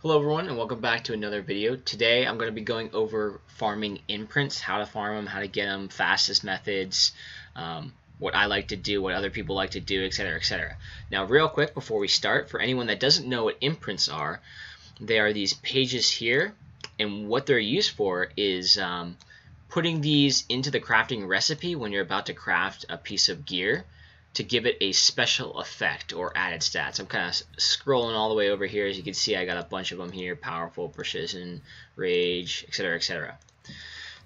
Hello everyone and welcome back to another video. Today I'm going to be going over farming imprints, how to farm them, how to get them, fastest methods, what I like to do, what other people like to do, etc, etc. Now real quick before we start, for anyone that doesn't know what imprints are, they are these pages here, and what they're used for is putting these into the crafting recipe when you're about to craft a piece of gear to give it a special effect or added stats. I'm kind of scrolling all the way over here. As you can see, I got a bunch of them here: powerful, precision, rage, etc, etc.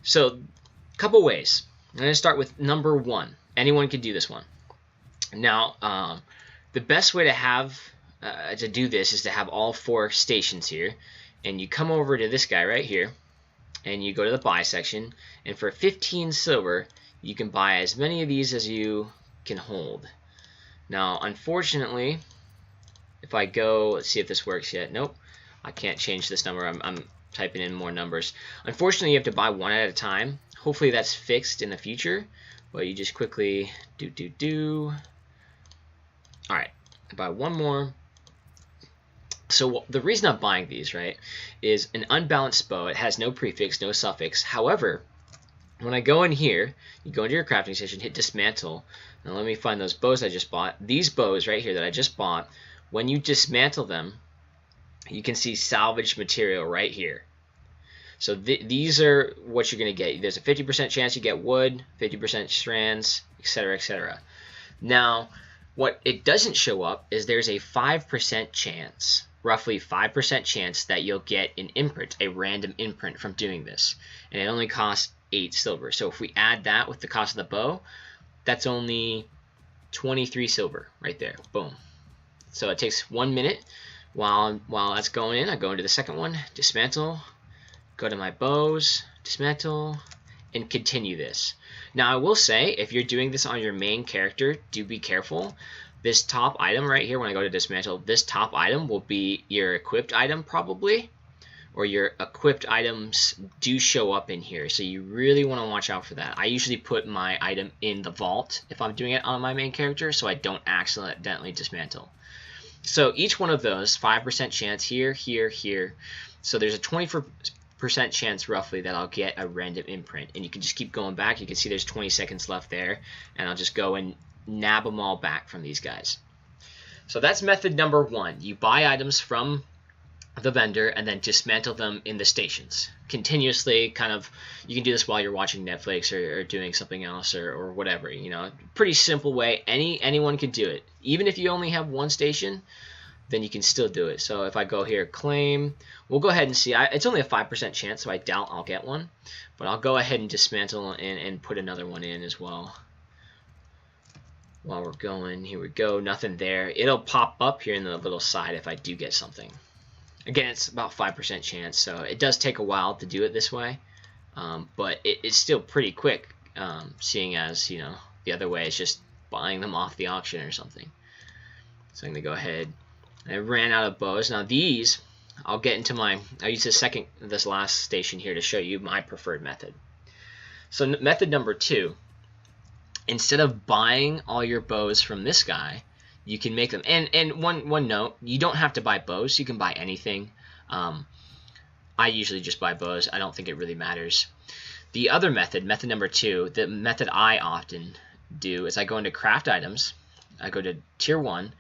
So a couple ways. I'm going to start with number one. Anyone can do this one. Now the best way to have to do this is to have all four stations here, and you come over to this guy right here and you go to the buy section, and for 15 silver you can buy as many of these as you can hold. Now unfortunately, if I go, let's see if this works yet. Nope, I can't change this number. I'm typing in more numbers. Unfortunately, you have to buy one at a time. Hopefully that's fixed in the future, but you just quickly alright, buy one more. So the reason I'm buying these, right, is an unbalanced bow. It has no prefix, no suffix. However, when I go in here, you go into your crafting station, hit dismantle. Now let me find those bows I just bought. These bows right here that I just bought, when you dismantle them, you can see salvaged material right here. So these are what you're going to get. There's a 50% chance you get wood, 50% strands, etc, etc. Now, what it doesn't show up is there's a 5% chance, roughly 5% chance, that you'll get an imprint, a random imprint from doing this. And it only costs 8 silver. So if we add that with the cost of the bow, that's only 23 silver right there. Boom. So it takes 1 minute. While that's going in, I go into the second one, dismantle, go to my bows, dismantle, and continue this. Now I will say, if you're doing this on your main character, do be careful. This top item right here, when I go to dismantle, this top item will be your equipped item probably, or your equipped items do show up in here, so you really want to watch out for that. I usually put my item in the vault if I'm doing it on my main character, so I don't accidentally dismantle. So each one of those, 5% chance here, here, here. So there's a 24% chance roughly that I'll get a random imprint, and you can just keep going back. You can see there's 20 seconds left there, and I'll just go and nab them all back from these guys. So that's method number one. You buy items from the vendor and then dismantle them in the stations continuously. Kind of, you can do this while you're watching Netflix or doing something else or whatever, you know. Pretty simple way. Anyone can do it. Even if you only have one station, then you can still do it. So if I go here, claim, we'll go ahead and see. It's only a 5% chance, so I doubt I'll get one, but I'll go ahead and dismantle and put another one in as well. While we're going, here we go, nothing there. It'll pop up here in the little side if I do get something. Again, it's about 5% chance, so it does take a while to do it this way, but it's still pretty quick, seeing as, you know, the other way is just buying them off the auction or something. So I'm going to go ahead. I ran out of bows. Now these, I'll get into I'll use this last station here to show you my preferred method. So method number two, instead of buying all your bows from this guy, you can make them. And one note, you don't have to buy bows. You can buy anything. I usually just buy bows. I don't think it really matters. The other method, method number two, the method I often do is I go into craft items. I go to tier 1,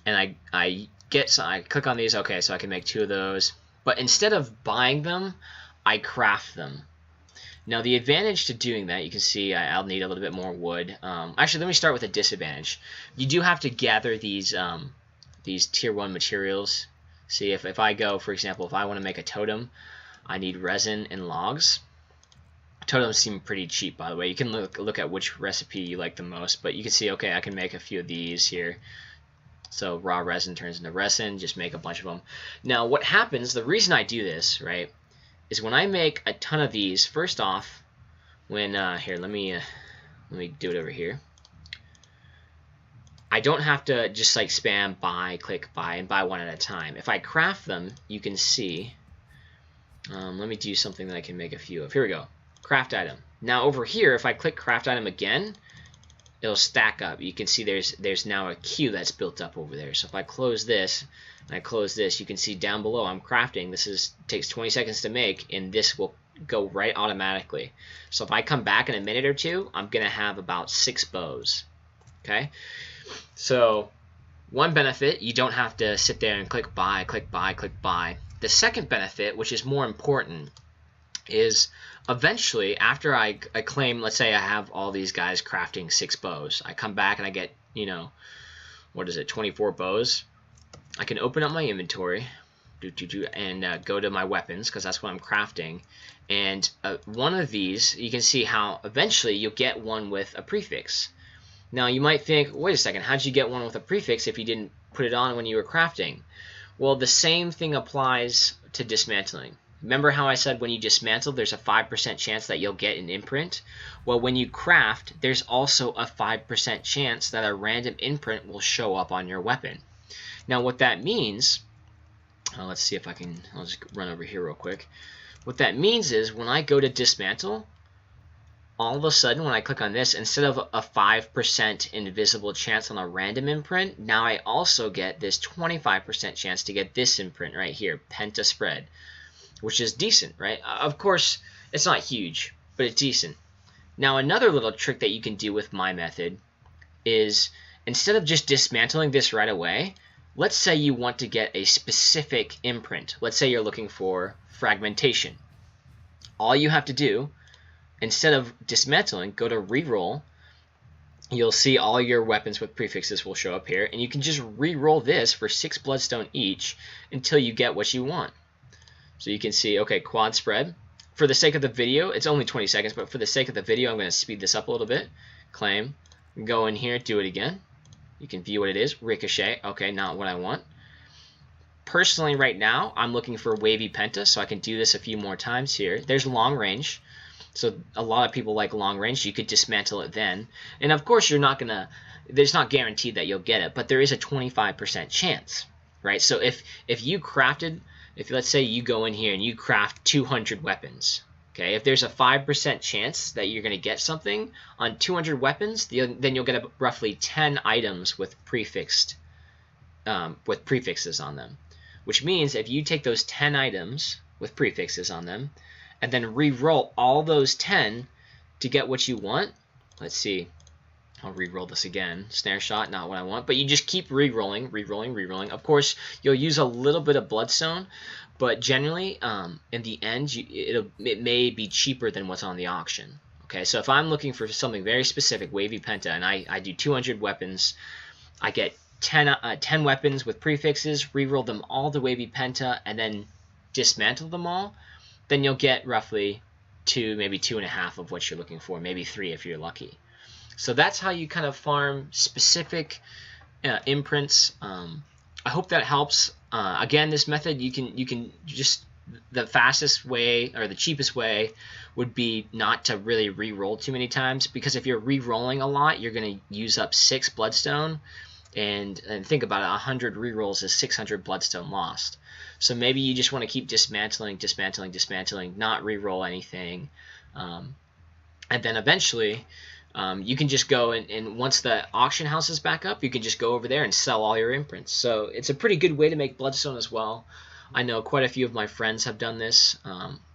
and I click on these. Okay, so I can make 2 of those. But instead of buying them, I craft them. Now the advantage to doing that, you can see I'll need a little bit more wood. Actually, let me start with a disadvantage. You do have to gather these tier 1 materials. See, if I go, for example, if I want to make a totem, I need resin and logs. Totems seem pretty cheap, by the way. You can look at which recipe you like the most, but you can see, okay, I can make a few of these here. So raw resin turns into resin, just make a bunch of them. Now what happens, the reason I do this, right, is when I make a ton of these, first off, when here, let me do it over here. I don't have to just like spam buy, click buy, and buy one at a time. If I craft them, you can see. Let me do something that I can make a few of. Here we go, craft item. Now over here, if I click craft item again, it'll stack up. You can see there's now a queue that's built up over there. So if I close this and I close this, you can see down below I'm crafting. This takes 20 seconds to make, and this will go right automatically. So if I come back in a minute or two, I'm gonna have about 6 bows. Okay, so one benefit, you don't have to sit there and click buy, click buy, click buy. The second benefit, which is more important, is eventually after I claim, let's say I have all these guys crafting 6 bows, I come back and I get, you know, what is it, 24 bows. I can open up my inventory and go to my weapons, because that's what I'm crafting, and one of these, you can see how eventually you'll get one with a prefix. Now you might think, wait a second, how'd you get one with a prefix if you didn't put it on when you were crafting? Well, the same thing applies to dismantling. Remember how I said when you dismantle, there's a 5% chance that you'll get an imprint? Well, when you craft, there's also a 5% chance that a random imprint will show up on your weapon. Now what that means, let's see if I can, I'll just run over here real quick. What that means is when I go to dismantle, all of a sudden when I click on this, instead of a 5% invisible chance on a random imprint, now I also get this 25% chance to get this imprint right here, Penta Spread, which is decent, right? Of course, it's not huge, but it's decent. Now another little trick that you can do with my method is, instead of just dismantling this right away, let's say you want to get a specific imprint. Let's say you're looking for fragmentation. All you have to do, instead of dismantling, go to reroll. You'll see all your weapons with prefixes will show up here, and you can just re-roll this for 6 bloodstone each until you get what you want. So you can see, okay, quad spread. For the sake of the video, it's only 20 seconds, but for the sake of the video, I'm going to speed this up a little bit. Claim, go in here, do it again. You can view what it is. Ricochet, okay, not what I want. Personally, right now, I'm looking for wavy penta, so I can do this a few more times here. There's long range. So a lot of people like long range. You could dismantle it then. And of course, you're not going to, there's not guaranteed that you'll get it, but there is a 25% chance, right? So if you crafted, if let's say you go in here and you craft 200 weapons, okay, if there's a 5% chance that you're going to get something on 200 weapons, then you'll get roughly 10 items with prefixes on them, which means if you take those 10 items with prefixes on them and then re-roll all those 10 to get what you want, let's see, I'll re-roll this again. Snare shot, not what I want. But you just keep re-rolling, re-rolling, re-rolling. Of course, you'll use a little bit of Bloodstone, but generally, in the end, it may be cheaper than what's on the auction. Okay, so if I'm looking for something very specific, wavy penta, and I do 200 weapons, I get 10 weapons with prefixes, re-roll them all to wavy penta, and then dismantle them all, then you'll get roughly 2, maybe 2.5 of what you're looking for, maybe 3 if you're lucky. So that's how you kind of farm specific imprints. I hope that helps. Again, this method, you can just, the fastest way or the cheapest way would be not to really re-roll too many times, because if you're re-rolling a lot, you're going to use up 6 bloodstone, and think about it, 100 re-rolls is 600 bloodstone lost. So maybe you just want to keep dismantling, not re-roll anything, and then eventually you can just go and once the auction house is back up, you can just go over there and sell all your imprints. So it's a pretty good way to make bloodstone as well. I know quite a few of my friends have done this.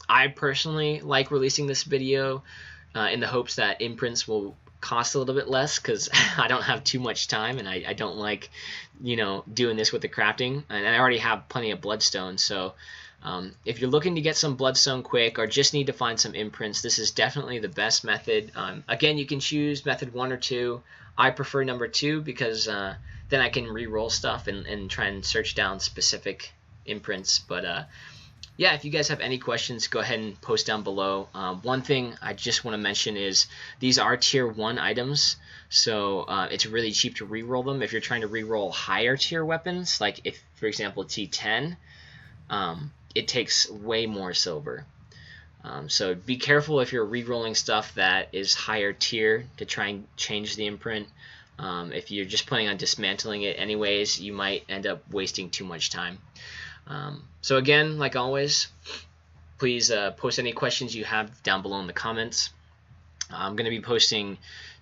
I personally like releasing this video in the hopes that imprints will cost a little bit less, because I don't have too much time, and I don't like, doing this with the crafting, and I already have plenty of bloodstone. So if you're looking to get some bloodstone quick or just need to find some imprints, this is definitely the best method. Again, you can choose method 1 or 2. I prefer number 2 because then I can re-roll stuff and try and search down specific imprints. But yeah, if you guys have any questions, go ahead and post down below. One thing I just want to mention is these are tier 1 items, so it's really cheap to re-roll them. If you're trying to re-roll higher tier weapons, like if, for example, T10, it takes way more silver. So be careful if you're re-rolling stuff that is higher tier to try and change the imprint. If you're just planning on dismantling it anyways, you might end up wasting too much time. So again, like always, please post any questions you have down below in the comments. I'm going to be posting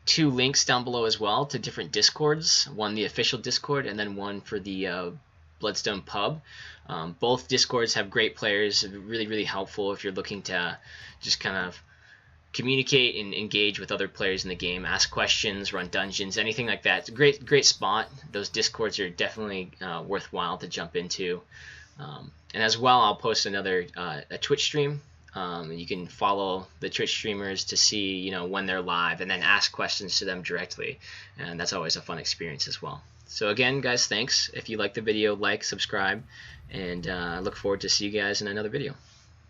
2 links down below as well to different Discords, one the official Discord and then one for the Bloodstone pub. Both Discords have great players, really helpful if you're looking to just kind of communicate and engage with other players in the game, ask questions, run dungeons, anything like that. It's a great spot. Those Discords are definitely worthwhile to jump into. And as well, I'll post another a Twitch stream. You can follow the Twitch streamers to see when they're live, and then ask questions to them directly, and that's always a fun experience as well. So again, guys, thanks. If you like the video, like, subscribe, and I look forward to see you guys in another video.